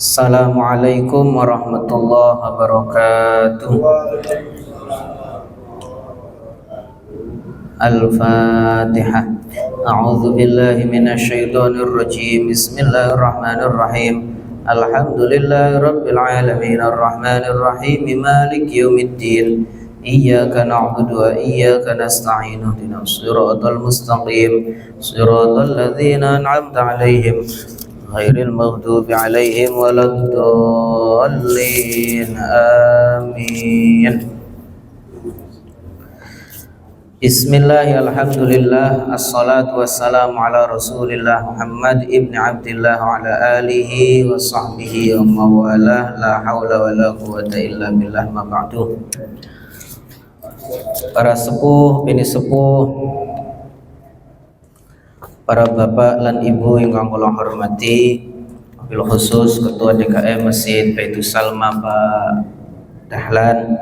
Assalamualaikum warahmatullahi wabarakatuh. Al-Fatihah. A'udzu billahi minasyaitonir rajim. Bismillahirrahmanirrahim. Alhamdulillahirabbil alamin arrahmanir rahim maliki yaumiddin. Iyyaka na'budu wa iyyaka nasta'in ihdinas siratal mustaqim siratal ladzina an'amta 'alaihim ghairil maghdubi 'alaihim waladdallin. Amin. Bismillah, alhamdulillah, assalatu wassalamu ala rasulillah Muhammad ibn Abdillah wa ala alihi wa sahbihi wa mawalah, la hawla wa la quwata illa billah, ma ba'du. Para sepuh, bini sepuh, para bapak dan ibu yang kula hormati, wabil khusus Ketua DKM Masjid Baitus Salma Pak Dahlan.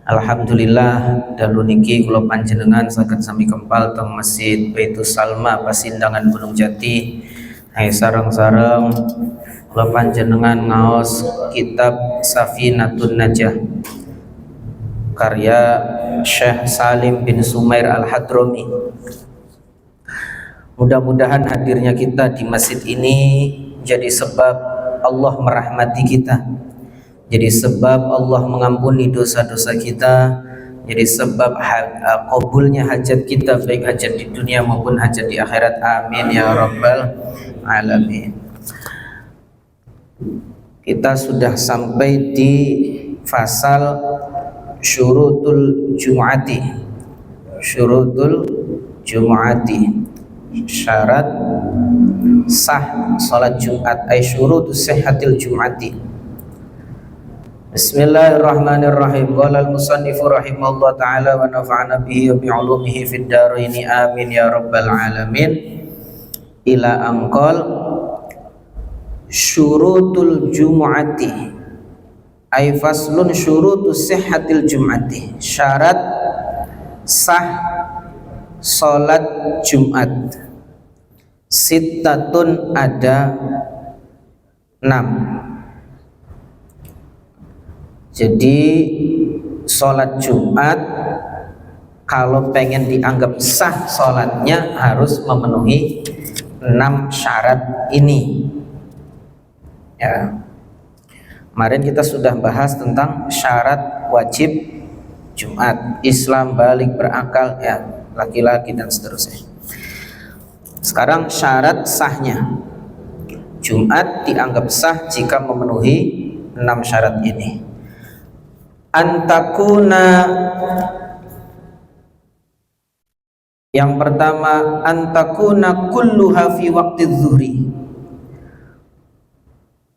Alhamdulillah dalu niki kula panjenengan saged sami kempal teng Masjid Baitus Salma Pasindangan Gunung Jati. Hai sareng-sareng kula panjenengan ngaos kitab Safinatun Najah karya Syekh Salim bin Sumair Al-Hadrami. Mudah-mudahan hadirnya kita di masjid ini jadi sebab Allah merahmati kita, jadi sebab Allah mengampuni dosa-dosa kita, jadi sebab qabulnya hajat kita, baik hajat di dunia maupun hajat di akhirat. Amin ya rabbal alamin. Kita sudah sampai di fasal syurutul jumu'ati. Syurutul jumu'ati, syarat sah salat Jumat, ay syurutus sihhatil jumu'ati. Bismillahirrahmanirrahim. Qala al-musannifu rahimahullah ta'ala wa nafa'ana bihi wa bi'ulumihi fid dharaini amin ya rabbal alamin. Ila anqal syurutul jumu'ati ay faslun syurutus sihhatil jumu'ati, syarat sah salat Jumat. Sittatun, ada 6. Jadi sholat Jumat kalau pengen dianggap sah sholatnya harus memenuhi 6 syarat ini ya. Kemarin kita sudah bahas tentang syarat wajib Jumat, Islam, balik, berakal ya, laki-laki dan seterusnya. Sekarang syarat sahnya Jumat dianggap sah jika memenuhi 6 syarat ini. Antakuna, yang pertama, antakuna kulluha fi waqti zuhri,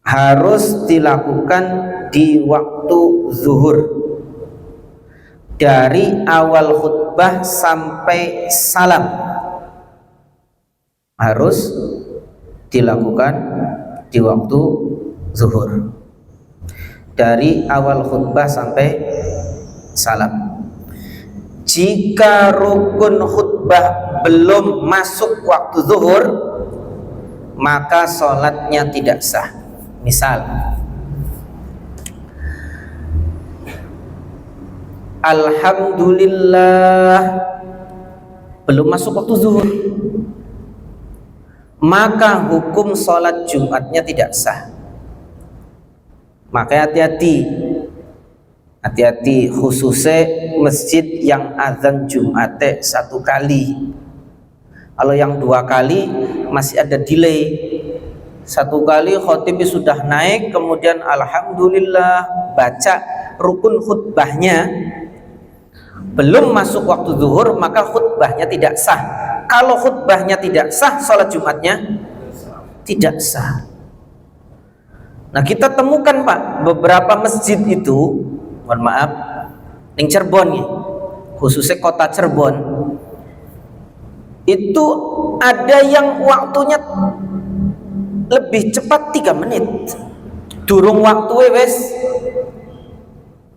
harus dilakukan di waktu zuhur, dari awal khutbah sampai salam harus dilakukan di waktu zuhur, dari awal khutbah sampai salam. Jika rukun khutbah belum masuk waktu zuhur, maka sholatnya tidak sah. Misal, alhamdulillah belum masuk waktu zuhur, maka hukum sholat Jumatnya tidak sah. Maka hati-hati khususnya masjid yang azan Jumatnya 1 kali. Kalau yang 2 kali masih ada delay. 1 kali khotibnya sudah naik, kemudian alhamdulillah baca rukun khutbahnya, belum masuk waktu zuhur, maka khutbahnya tidak sah. Kalau khutbahnya tidak sah, sholat Jumatnya tidak sah. Nah, kita temukan Pak, beberapa masjid itu, mohon maaf, di Cirebon ya, khususnya kota Cirebon, itu ada yang waktunya lebih cepat 3 menit. Durung waktu wes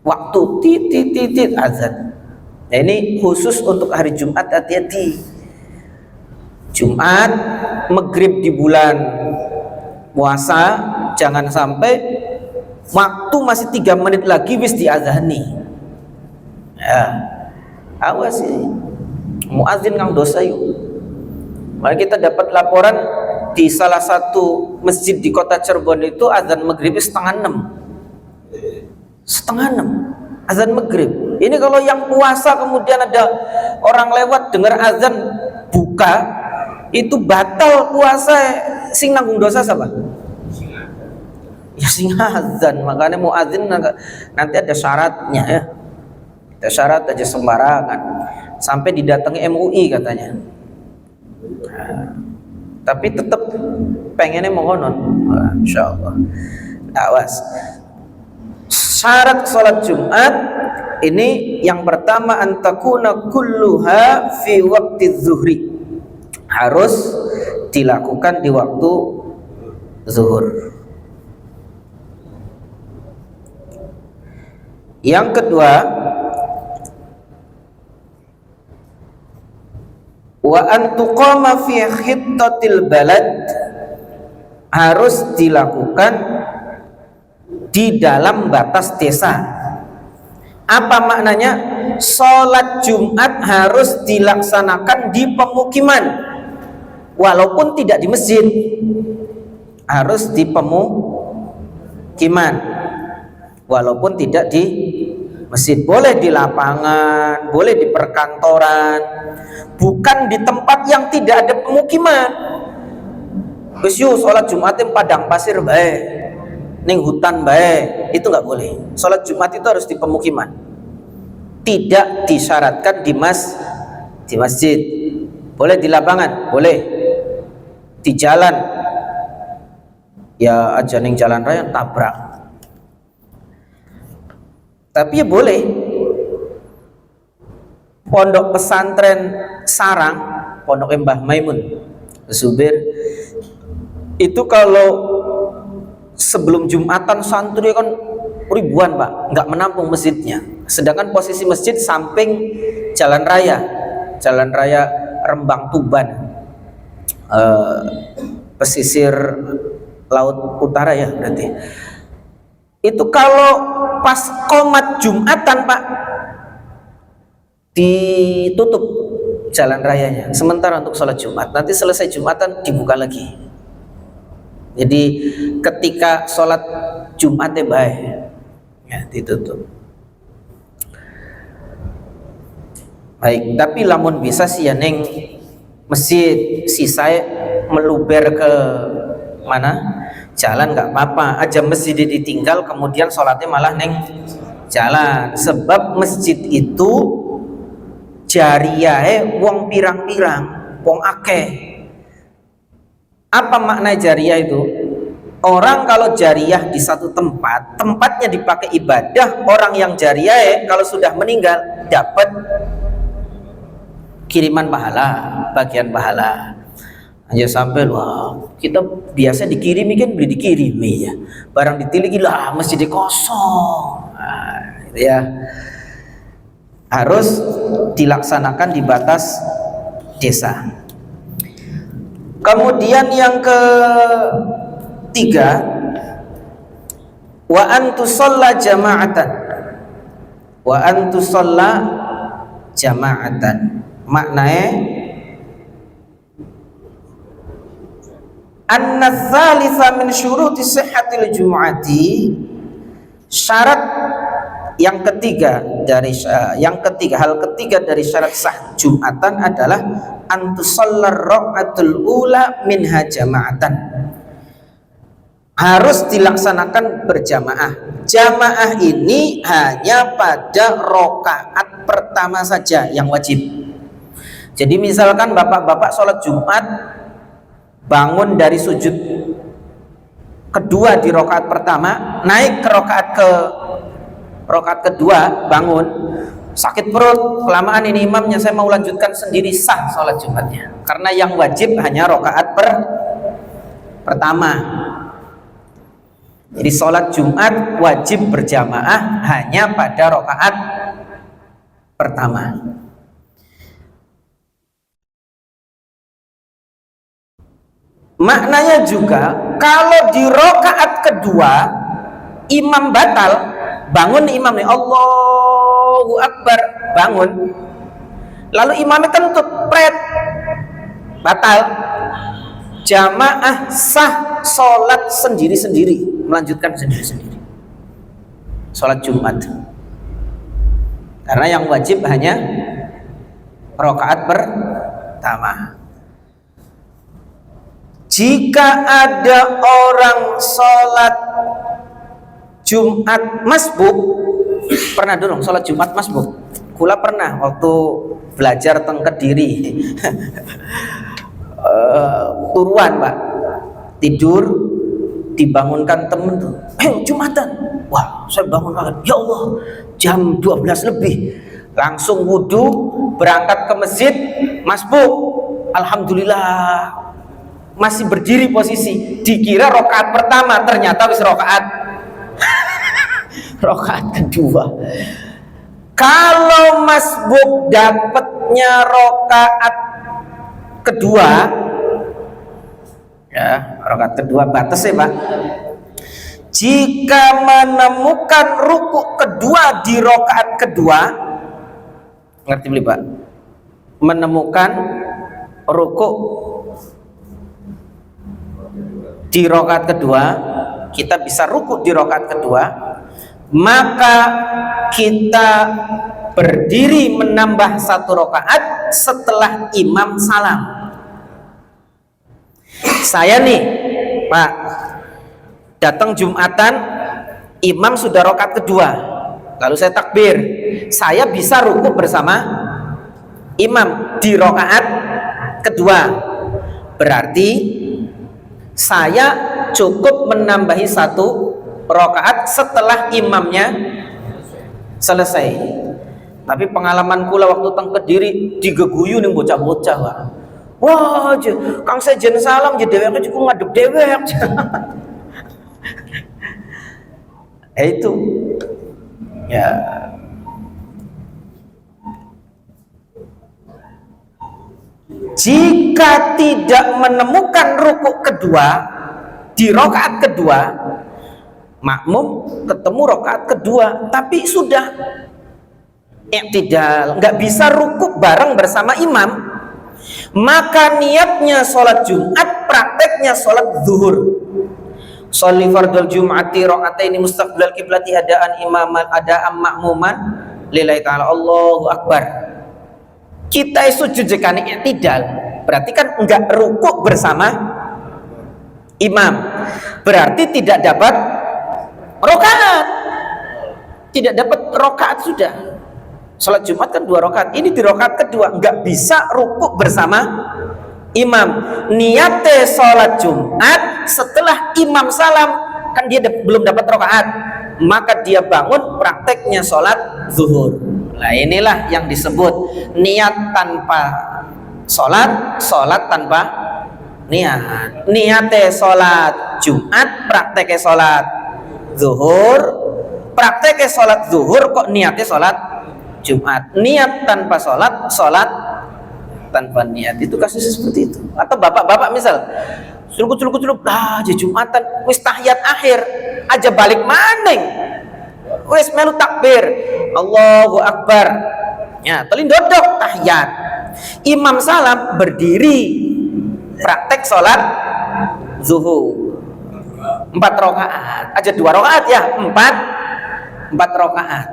waktu titit azan. Nah, ini khusus untuk hari Jumat, hati-hati. Jumat maghrib di bulan puasa jangan sampai waktu masih 3 menit lagi wis diazani. Ya, awas sih muazin kang dosa yuk. Mari kita dapat laporan di salah satu masjid di kota Cirebon itu azan maghrib setengah 6. Setengah 6 azan maghrib. Ini kalau yang puasa kemudian ada orang lewat dengar azan buka, itu batal puasa. Sing nanggung dosa siapa? Ya sing azan. Makanya muazin nanti ada syaratnya ya. Ada syarat aja sembarangan. Sampai didatangi MUI katanya. Nah, tapi tetap pengennya mengonon. Insya Allah. Awas. Syarat sholat Jumat ini yang pertama antakuna kulluha fi waqti zuhri, harus dilakukan di waktu zuhur. Yang kedua, wa antuqama fi khittatil balad, harus dilakukan di dalam batas desa. Apa maknanya? Sholat Jumat harus dilaksanakan di pemukiman, walaupun tidak di masjid, harus di pemukiman, walaupun tidak di masjid. Boleh di lapangan, boleh di perkantoran, bukan di tempat yang tidak ada pemukiman. Wis yo sholat Jumatin padang pasir bae, ning hutan bae, itu nggak boleh. Sholat Jumat itu harus di pemukiman, tidak disyaratkan di masjid. Boleh di lapangan, boleh di jalan, ya aja ning jalan raya tabrak. Tapi ya boleh. Pondok pesantren Sarang, pondok Mbah Maimun Zubir, itu kalau sebelum Jumatan santri kan ribuan Pak, nggak menampung masjidnya. Sedangkan posisi masjid samping jalan raya Rembang Tuban, pesisir laut utara ya berarti. Itu kalau pas qomat Jumatan Pak, ditutup jalan rayanya sementara untuk sholat Jumat. Nanti selesai Jumatan dibuka lagi. Jadi ketika sholat Jumatnya baik ya ditutup. Baik, tapi lamun bisa sih ya neng masjid, si saya meluber ke mana jalan nggak apa-apa. Aja masjid ditinggal kemudian sholatnya malah neng jalan. Sebab masjid itu jariyah wong pirang-pirang, wong akeh. Apa makna jariyah itu? Orang kalau jariyah di satu tempat, tempatnya dipakai ibadah, orang yang jariyah kalau sudah meninggal dapat kiriman pahala, bagian pahala. Hanya sampai wah, kita biasa dikirimi kan beli dikirimi ya. Barang ditiliki lah masjid kosong. Nah, gitu ya. Harus dilaksanakan di batas desa. Kemudian yang ketiga, wa antusalla jama'atan. Wa antusalla jama'atan. Maknanya anna tsalitsa min syuruti sihhatil jumu'ati, syarat yang ketiga hal ketiga dari syarat sah Jumatan adalah antusallar raqatul ula minha jama'atan, harus dilaksanakan berjamaah. Jamaah ini hanya pada rakaat pertama saja yang wajib. Jadi misalkan bapak-bapak sholat Jumat bangun dari sujud kedua di rakaat pertama, naik ke rakaat kedua, bangun sakit perut, kelamaan ini imamnya, saya mau lanjutkan sendiri, sah sholat Jumatnya, karena yang wajib hanya rakaat pertama. Jadi sholat Jumat wajib berjamaah hanya pada rakaat pertama. Maknanya juga kalau di rakaat kedua imam batal, bangun nih imam nih, Allahu Akbar, bangun, lalu imamnya kentut, pret, batal. Jamaah sah sholat sendiri-sendiri, melanjutkan sendiri-sendiri sholat Jumat, karena yang wajib hanya rakaat pertama. Jika ada orang sholat Jumat masbuk, pernah dulu sholat Jumat masbuk? Kula pernah waktu belajar teng Kediri. Turuan Pak, tidur dibangunkan temen tuh, Jumatan. Wah, saya bangun banget, ya Allah, jam 12 lebih, langsung wudhu, berangkat ke masjid, masbuk. Alhamdulillah masih berdiri posisi, dikira rokaat pertama, ternyata wis rokaat rokaat kedua. Kalau masbuk dapatnya rokaat kedua, ya rakaat kedua batas ya Pak. Jika menemukan rukuk kedua di rakaat kedua, ngerti beli Pak? Menemukan rukuk di rakaat kedua, kita bisa rukuk di rakaat kedua, maka kita berdiri menambah satu rakaat setelah imam salam. Saya nih Pak, datang Jumatan, imam sudah rakaat kedua, lalu saya takbir, saya bisa rukuk bersama imam di rakaat kedua. Berarti saya cukup menambahi satu rakaat setelah imamnya selesai. Tapi pengalaman kula waktu teng Kediri digeguyu ning bocah-bocah, Pak. Wah, Kang sejen salam je dheweke cukup ngadep dhewek. Itu ya. Jika tidak menemukan rukuk kedua di rakaat kedua, makmum ketemu rakaat kedua tapi sudah i'tidal, nggak bisa rukuk bareng bersama imam, maka niatnya sholat Jumat, prakteknya sholat zuhur. Sholli fardul jum'ati rakaataini mustaqbilal qiblati adaan imaman adaan makmuman lillahi ta'ala, Allahu akbar. Kita sujud jekane i'tidal, berarti kan enggak rukuk bersama imam, berarti tidak dapat rakaat, tidak dapat rakaat sudah. Salat Jumat kan 2 rakaat, ini di rakaat kedua enggak bisa rukuk bersama imam. Niatnya salat Jumat setelah imam salam, kan dia belum dapat rakaat, maka dia bangun prakteknya salat zuhur. Nah inilah yang disebut niat tanpa sholat, sholat tanpa niat. Niatnya sholat Jumat, prakteknya sholat zuhur, prakteknya sholat zuhur kok niatnya sholat Jumat. Niat tanpa sholat, sholat tanpa niat. Itu kasusnya seperti itu. Atau bapak-bapak misal culuk-culuk aja Jumatan wis tahiyat akhir aja balik maning, wis melu takbir Allahu akbar, ya telindodok tahiyat, imam salam berdiri praktek sholat zuhur 4 rakaat aja 2 rakaat ya 4 rakaat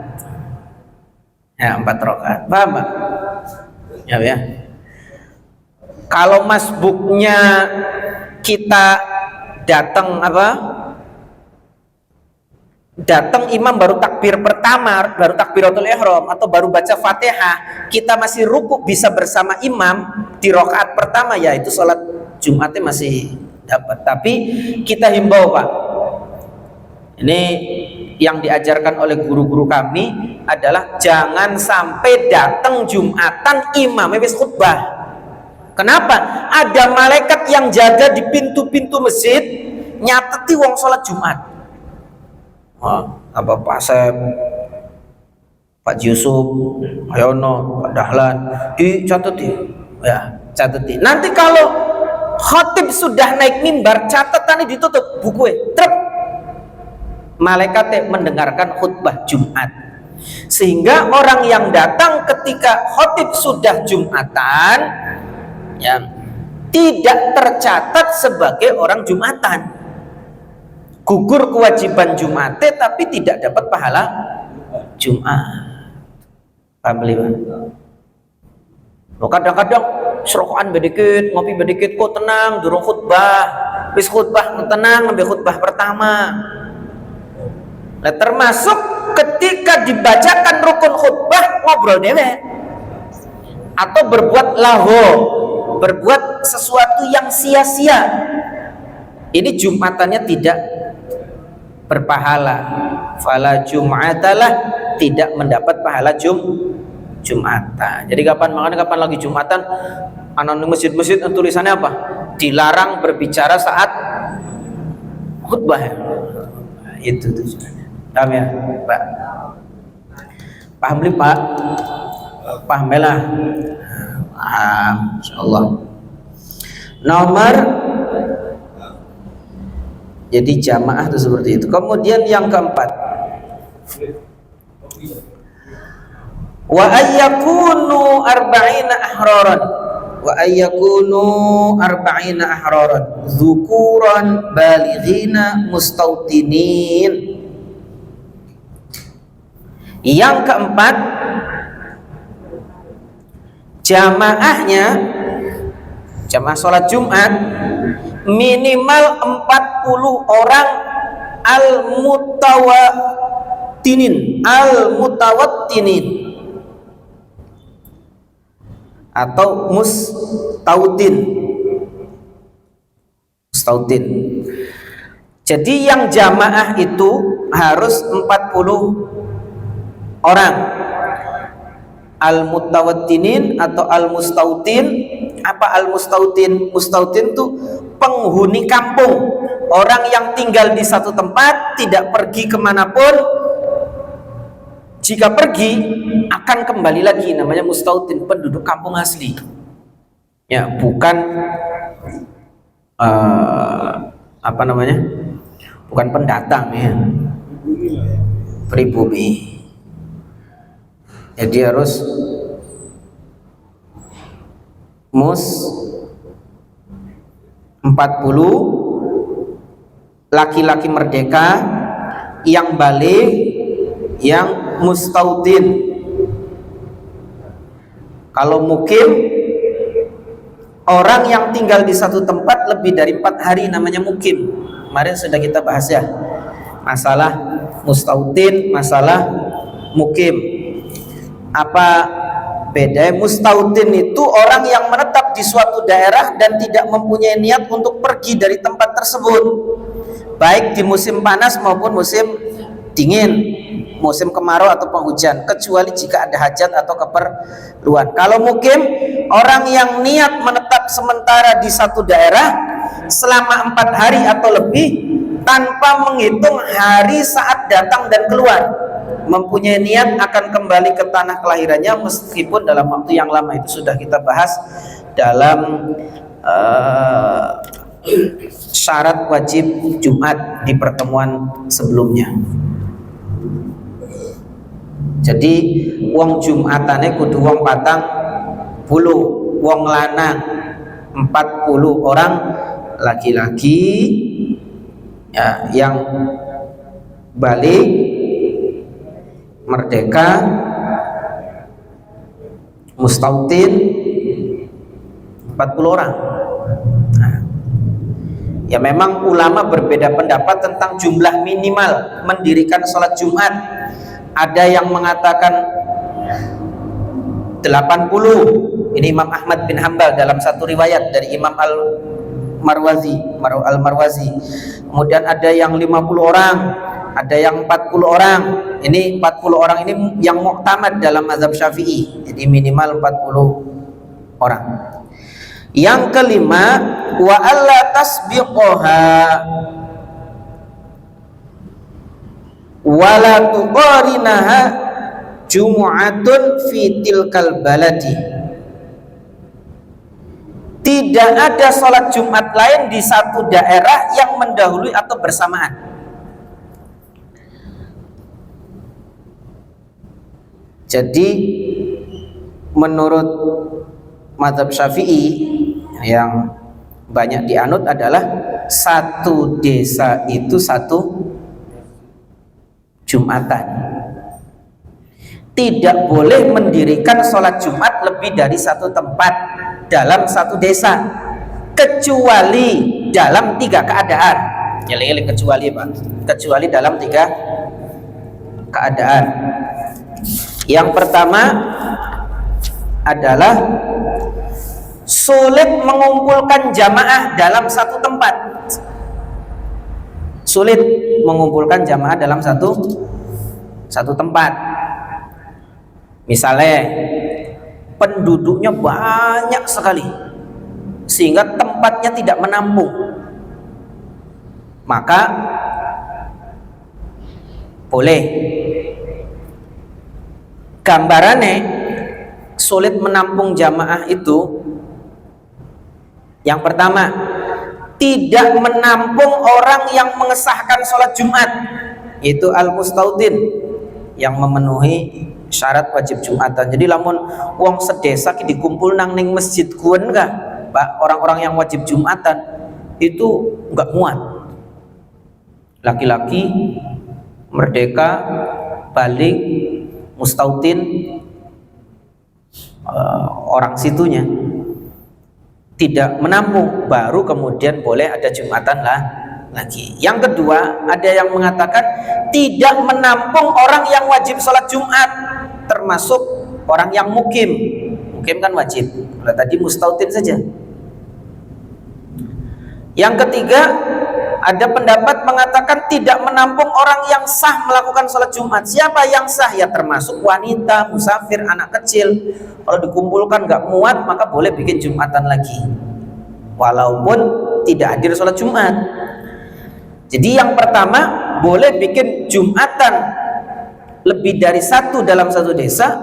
ya 4 rakaat, paham Pak? Ya. Kalau masbuknya kita datang datang imam baru takbir pertama, baru takbiratul ihram atau baru baca Fatihah, kita masih rukuk bisa bersama imam di rakaat pertama, ya itu sholat Jumatnya masih dapat. Tapi kita himbau Pak, ini yang diajarkan oleh guru-guru kami adalah jangan sampai datang Jumatan imamnya wis khutbah. Kenapa? Ada malaikat yang jaga di pintu-pintu masjid nyateti wong sholat Jumat. Apa Pak Asep, Pak Yusuf, Ayono, Pak Dahlan, cateti, ya cateti. Nanti kalau khotib sudah naik mimbar, catatannya ditutup buku trep, malaikatnya mendengarkan khutbah Jumat. Sehingga orang yang datang ketika khotib sudah Jumatan ya, tidak tercatat sebagai orang Jumatan, gugur kewajiban Jumatnya tapi tidak dapat pahala Jumat. Paham belum? Kadang-kadang serokokan bedikit, ngopi bedikit, kok tenang durung khutbah, wis khutbah tenang sampai khutbah pertama. Nah, termasuk ketika dibacakan rukun khutbah ngobrol dewe atau berbuat lahu, berbuat sesuatu yang sia-sia, ini Jumatannya tidak berpahala. Fala Jum'atalah, tidak mendapat pahala Jumatan. Jadi kapan lagi Jumatan, anak masjid-masjid tulisannya apa? Dilarang berbicara saat khutbah. Itu tujuannya. Paham ya, Pak? Paham belum, Pak? Paham lah. Paham, insyaallah. Nomor, jadi jamaah itu seperti itu. Kemudian yang keempat, wa ayyakunu arba'ina ahraran, wa ayyakunu arba'ina ahraran dzukuran balighina mustautinin. Yang keempat, jamaahnya, jamaah sholat Jumat minimal 40 orang al-mutawattinin atau mustautin. Jadi yang jamaah itu harus 40 orang. Al-mutawattinin atau al-mustautin. Apa al-mustautin? Mustautin itu penghuni kampung, orang yang tinggal di satu tempat, tidak pergi kemanapun. Jika pergi akan kembali lagi, namanya mustautin, penduduk kampung asli. Ya, bukan apa namanya? Bukan pendatang ya. Pribumi. Jadi harus 40 laki-laki merdeka yang balik, yang mustautin. Kalau mukim, orang yang tinggal di satu tempat lebih dari 4 hari namanya mukim. Kemarin sudah kita bahas ya, masalah mustautin, masalah mukim. Apa beda? Mustautin itu orang yang menetap di suatu daerah dan tidak mempunyai niat untuk pergi dari tempat tersebut, baik di musim panas maupun musim dingin, musim kemarau atau penghujan, kecuali jika ada hajat atau keperluan. Kalau mukim, orang yang niat menetap sementara di satu daerah selama 4 hari atau lebih tanpa menghitung hari saat datang dan keluar, mempunyai niat akan kembali ke tanah kelahirannya meskipun dalam waktu yang lama. Itu sudah kita bahas dalam syarat wajib Jumat di pertemuan sebelumnya. Jadi wong Jumatane kudu wong 40, wong lanang 40 orang laki-laki ya, yang balik, merdeka, mustautin 40 orang. Nah, ya memang ulama berbeda pendapat tentang jumlah minimal mendirikan sholat Jumat. Ada yang mengatakan 80. Ini Imam Ahmad bin Hanbal dalam satu riwayat dari Imam Al-Marwazi. Kemudian ada yang 50 orang, ada yang 40 orang. Ini 40 orang ini yang muktamad dalam mazhab Syafi'i. Jadi minimal 40 orang. Yang kelima, wa alla tasbiqoha wala tuqarinaha jumu'atun fi tilkal baladi. Tidak ada sholat Jumat lain di satu daerah yang mendahului atau bersamaan. Jadi menurut mazhab Syafi'i yang banyak dianut adalah satu desa itu satu Jumatan. Tidak boleh mendirikan sholat Jumat lebih dari satu tempat dalam satu desa, kecuali dalam 3 keadaan. Kecuali Pak, kecuali dalam 3 keadaan. Yang pertama adalah sulit mengumpulkan jamaah dalam satu tempat. Sulit mengumpulkan jamaah dalam satu tempat. Misalnya penduduknya banyak sekali sehingga tempatnya tidak menampung, maka boleh. Gambarannya sulit menampung jamaah itu, yang pertama, tidak menampung orang yang mengesahkan sholat Jumat, itu al-mustautin, yang memenuhi syarat wajib Jumatan. Jadi lamun wong sedesa ki dikumpul nang ning masjid kuwen enggak, Pak, orang-orang yang wajib Jumatan itu enggak muat. Laki-laki, merdeka, balik, mustautin, orang situnya tidak menampung, baru kemudian boleh ada Jumatan lagi. Yang kedua, ada yang mengatakan tidak menampung orang yang wajib sholat Jumat, termasuk orang yang mukim. Mukim kan wajib, kalau tadi mustautin saja. Yang ketiga, ada pendapat mengatakan tidak menampung orang yang sah melakukan sholat Jumat. Siapa yang sah? Ya termasuk wanita, musafir, anak kecil. Kalau dikumpulkan nggak muat, maka boleh bikin Jumatan lagi, walaupun tidak hadir sholat Jumat. Jadi yang pertama, boleh bikin Jumatan lebih dari satu dalam satu desa.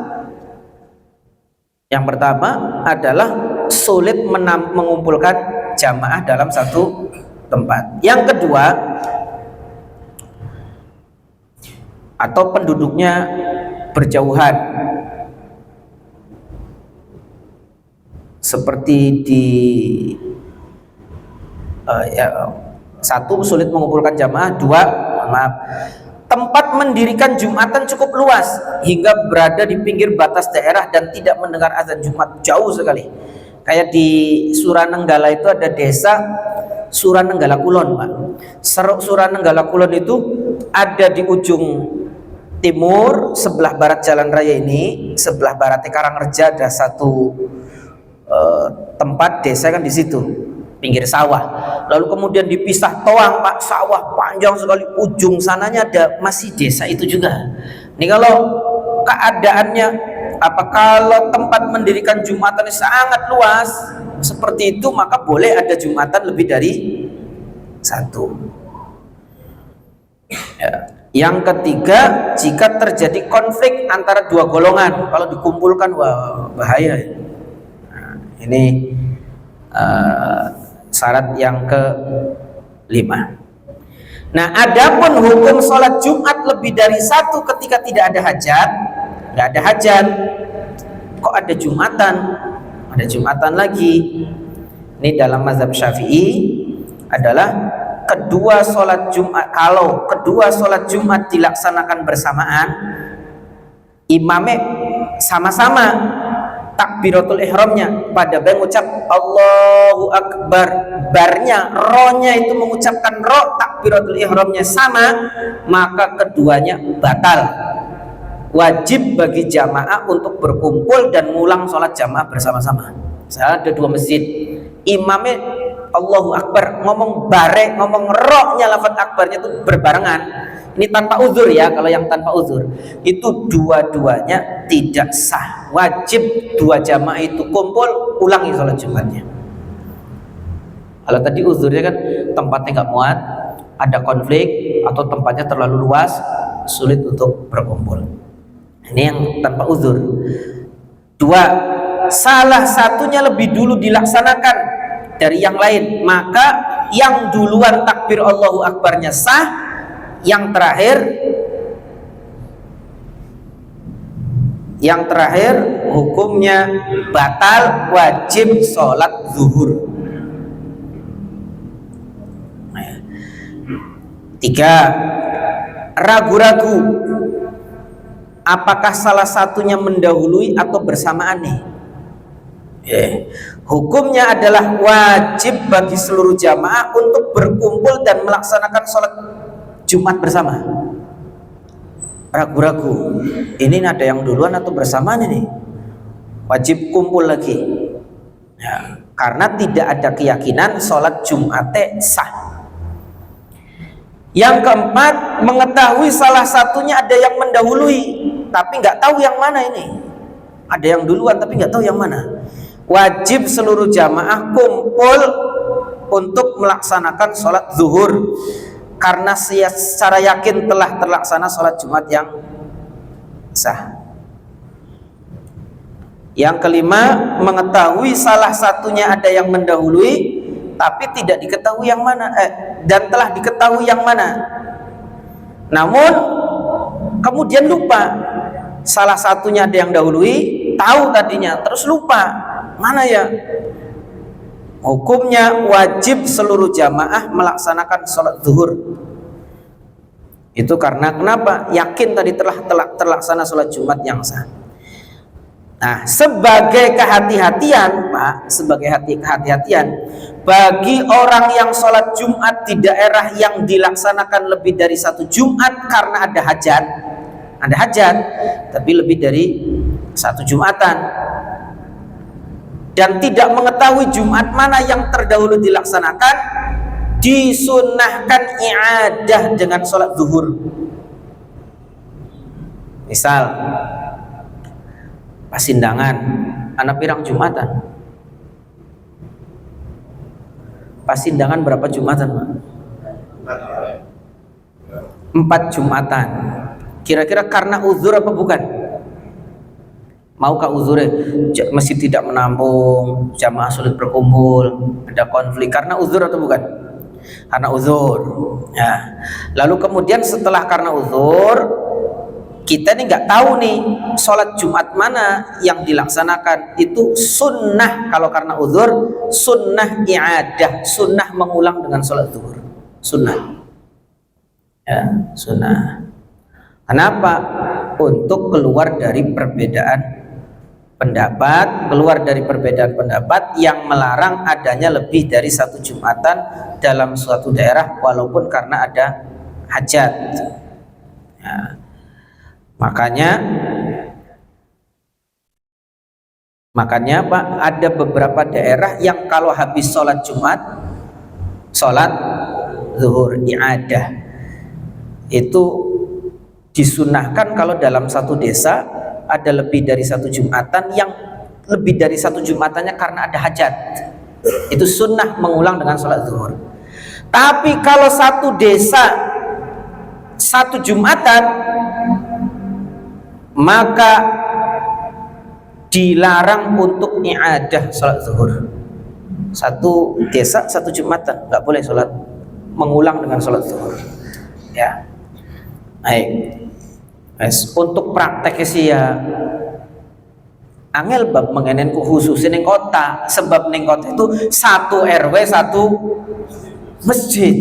Yang pertama adalah sulit mengumpulkan jamaah dalam satu tempat. Yang kedua, atau penduduknya berjauhan, seperti di satu, sulit mengumpulkan jamaah. Dua, tempat mendirikan Jumatan cukup luas hingga berada di pinggir batas daerah dan tidak mendengar azan Jumat, jauh sekali. Kayak di Suranenggala itu ada desa Suranenggala Kulon, Pak. Suranenggala Kulon itu ada di ujung timur sebelah barat jalan raya ini, sebelah baratnya Karangreja ada satu tempat desa kan di situ, pinggir sawah. Lalu kemudian dipisah toang, Pak, sawah panjang sekali, ujung sananya ada masih desa itu juga. Ini kalau keadaannya kalau tempat mendirikan Jumatan sangat luas seperti itu, maka boleh ada Jumatan lebih dari satu. Ya. Yang ketiga, jika terjadi konflik antara dua golongan, kalau dikumpulkan, wah bahaya. Nah, ini syarat yang kelima. Nah, adapun hukum sholat Jumat lebih dari satu ketika tidak ada hajat, nggak ada hajat, kok ada Jumatan? Ada Jumatan lagi. Ini dalam mazhab Syafi'i adalah kedua sholat Jumat, kalau kedua sholat Jumat dilaksanakan bersamaan, imamnya sama-sama takbiratul ihramnya, pada mengucap Allahu Akbar, barnya, rohnya itu mengucapkan roh, takbiratul ihramnya sama, maka keduanya batal. Wajib bagi jamaah untuk berkumpul dan ngulang sholat jamaah bersama-sama. Saya ada dua masjid, imamnya Allahu Akbar, ngomong bare, ngomong rohnya, lafaz akbarnya itu berbarengan. Ini tanpa uzur ya. Kalau yang tanpa uzur itu dua-duanya tidak sah. Wajib dua jamaah itu kumpul, ulangi sholat Jumatnya. Kalau tadi uzurnya kan tempatnya nggak muat, ada konflik, atau tempatnya terlalu luas, sulit untuk berkumpul. Ini yang tanpa uzur. Dua, salah satunya lebih dulu dilaksanakan dari yang lain, maka yang duluan takbir Allahu Akbarnya sah, yang terakhir hukumnya batal, wajib sholat zuhur. 3. Ragu-ragu apakah salah satunya mendahului atau bersamaan nih. Hukumnya adalah wajib bagi seluruh jamaah untuk berkumpul dan melaksanakan sholat Jumat bersama. Ragu-ragu, ini ada yang duluan atau bersamaan ini, wajib kumpul lagi ya, karena tidak ada keyakinan sholat Jumat sah. Yang keempat, mengetahui salah satunya ada yang mendahului tapi nggak tahu yang mana ini, ada yang duluan tapi nggak tahu yang mana. Wajib seluruh jamaah kumpul untuk melaksanakan sholat zuhur karena secara yakin telah terlaksana sholat Jumat yang sah. Yang kelima, mengetahui salah satunya ada yang mendahului tapi tidak diketahui yang mana, dan telah diketahui yang mana, namun kemudian lupa. Salah satunya ada yang dahului, tahu tadinya, terus lupa mana ya. Hukumnya wajib seluruh jamaah melaksanakan sholat zuhur. Itu karena kenapa? Yakin tadi telah terlaksana sholat Jumat yang sah. Nah, sebagai kehati-hatian, Pak, sebagai kehati-hatian bagi orang yang sholat Jumat di daerah yang dilaksanakan lebih dari satu Jumat karena ada hajat, tapi lebih dari satu Jumatan, dan tidak mengetahui Jumat mana yang terdahulu dilaksanakan, disunnahkan i'adah dengan sholat zuhur. Misal Pasindangan, anak pirang Jumatan? Pasindangan berapa Jumatan, Pak? 4 Jumatan. Kira-kira karena uzur apa bukan? Maukah uzurnya? Masjid tidak menampung, jamaah sulit berkumpul, ada konflik, karena uzur atau bukan? Karena uzur ya. Lalu kemudian setelah karena uzur, kita nih nggak tahu nih sholat Jumat mana yang dilaksanakan, itu sunnah. Kalau karena uzur, sunnah i'adah, sunnah mengulang dengan sholat zuhur, sunnah ya, sunnah. Kenapa? Untuk keluar dari perbedaan pendapat yang melarang adanya lebih dari satu Jumatan dalam suatu daerah walaupun karena ada hajat ya. Makanya Pak, ada beberapa daerah yang kalau habis sholat Jumat, sholat zuhur i'adah, itu disunahkan kalau dalam satu desa ada lebih dari satu Jumatan, yang lebih dari satu Jumatannya karena ada hajat, itu sunnah mengulang dengan sholat zuhur. Tapi kalau satu desa satu Jumatan, maka dilarang untuk i'adah sholat zuhur. Satu desa satu Jumatan nggak boleh sholat mengulang dengan sholat zuhur ya. Baik, untuk prakteknya sih ya angel bab mengenai khususnya neng kota, sebab neng kota itu satu RW satu masjid.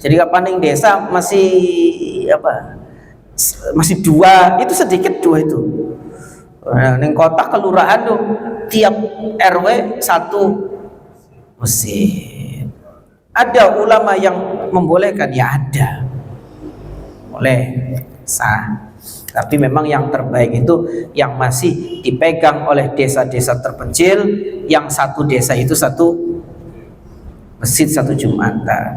Jadi kapan neng desa masih 2, itu sedikit 2 itu. Nah, neng kota kelurahan tuh tiap RW satu masjid. Ada ulama yang membolehkan ya, ada, boleh, sah. Tapi memang yang terbaik itu yang masih dipegang oleh desa-desa terpencil, yang satu desa itu satu masjid satu Jumatan.